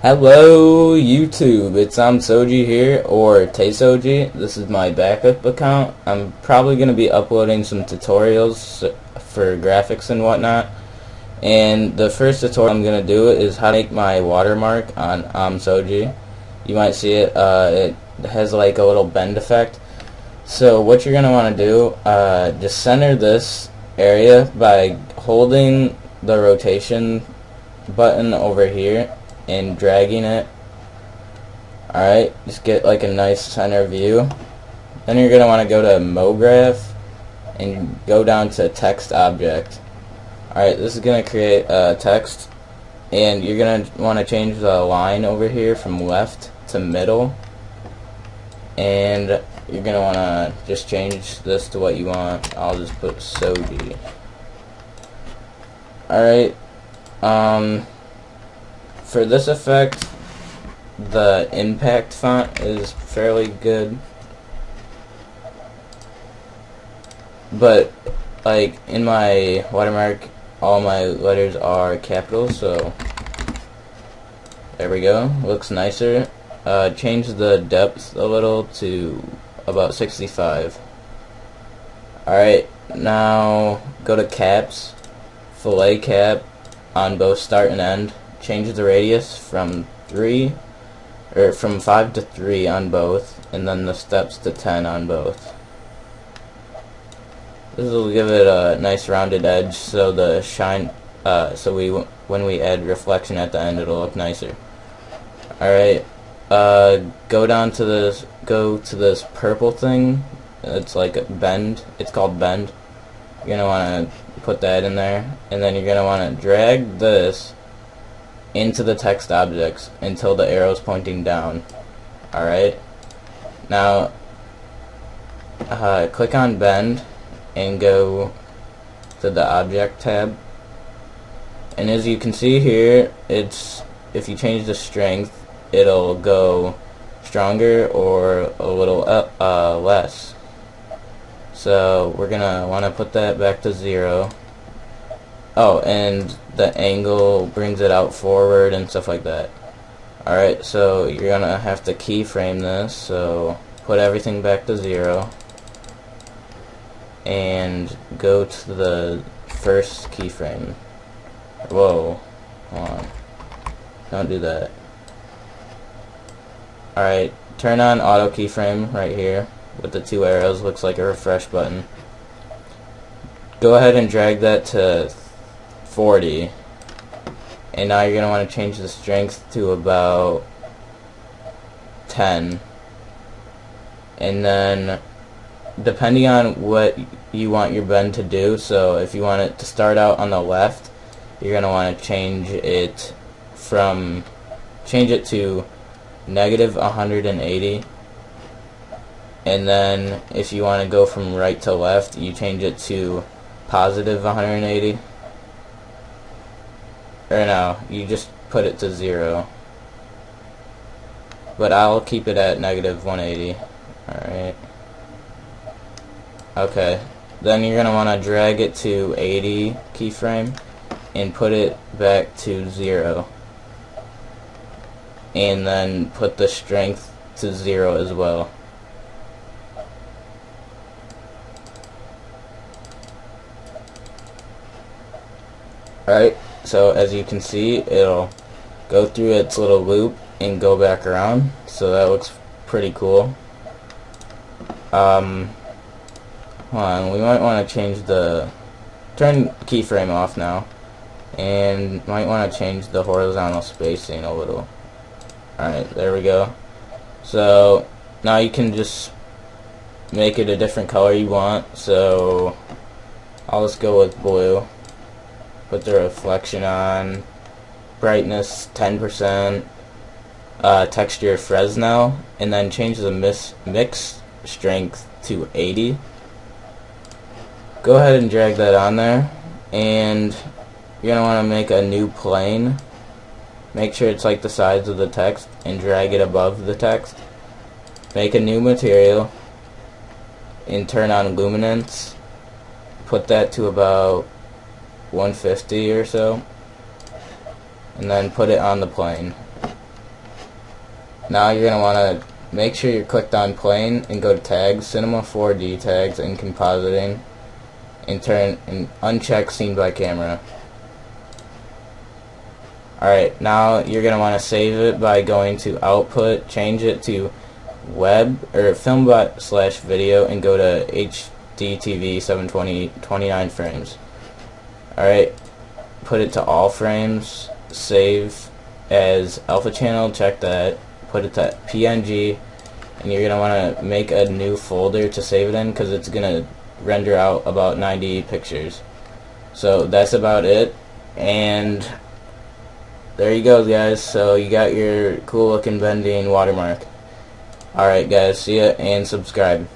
Hello YouTube, it's Soeji here, or Soeji. This is my backup account. I'm probably going to be uploading some tutorials for graphics and whatnot. And the first tutorial I'm going to do is how to make my watermark on Soeji. You might see it, it has like a little bend effect. So what you're going to want to do, just center this area by holding the rotation button over here and dragging it. Alright, just get like a nice center view. Then you're going to want to go to MoGraph and go down to text object. Alright, this is going to create text, and you're going to want to change the line over here from left to middle, and you're going to want to just change this to what you want. I'll just put Soeji. Alright, for this effect, the impact font is fairly good, but like in my watermark, all my letters are capitals, so there we go. Looks nicer. Change the depth a little to about 65. Alright, now go to caps, fillet cap on both start and end. Change the radius from 5 to 3 on both, and then the steps to 10 on both. This will give it a nice rounded edge, so the shine, when we add reflection at the end, it'll look nicer. Alright, go to this purple thing. It's like a bend. It's called bend. You're gonna want to put that in there, and then you're gonna want to drag this into the text objects until the arrow's pointing down. Alright, now click on bend and go to the object tab, and as you can see here, if you change the strength, it'll go stronger or a little less. So we're gonna want to put that back to 0. Oh, and the angle brings it out forward and stuff like that. Alright, so you're gonna have to keyframe this, so put everything back to 0 and go to the first keyframe. Whoa, hold on, don't do that. Alright, turn on auto keyframe right here with the 2 arrows, looks like a refresh button. Go ahead and drag that to 40, and now you're going to want to change the strength to about 10, and then depending on what you want your bend to do, so if you want it to start out on the left, you're going to want to change it to negative 180, and then if you want to go from right to left, you change it to positive 180. Or no, you just put it to 0. But I'll keep it at negative 180. Alright. Okay. Then you're going to want to drag it to 80 keyframe and put it back to 0. And then put the strength to 0 as well. Alright. So as you can see, it'll go through its little loop and go back around, so that looks pretty cool. Hold on, we might want to change turn keyframe off now, and might want to change the horizontal spacing a little. Alright, there we go. So now you can just make it a different color you want, so I'll just go with blue. Put the reflection on, brightness 10%, texture Fresnel, and then change the mix strength to 80. Go ahead and drag that on there, and you're going to want to make a new plane. Make sure it's like the size of the text, and drag it above the text. Make a new material, and turn on luminance. Put that to about 150 or so, and then put it on the plane. Now you're going to want to make sure you're clicked on plane and go to tags, cinema 4D tags, and compositing, and turn and uncheck scene by camera. Alright, now you're going to want to save it by going to output, change it to web or film/video, and go to HDTV 720 29 frames. Alright, put it to all frames, save as alpha channel, check that, put it to PNG, and you're going to want to make a new folder to save it in because it's going to render out about 90 pictures. So that's about it, and there you go, guys. So you got your cool looking bending watermark. Alright guys, see ya and subscribe.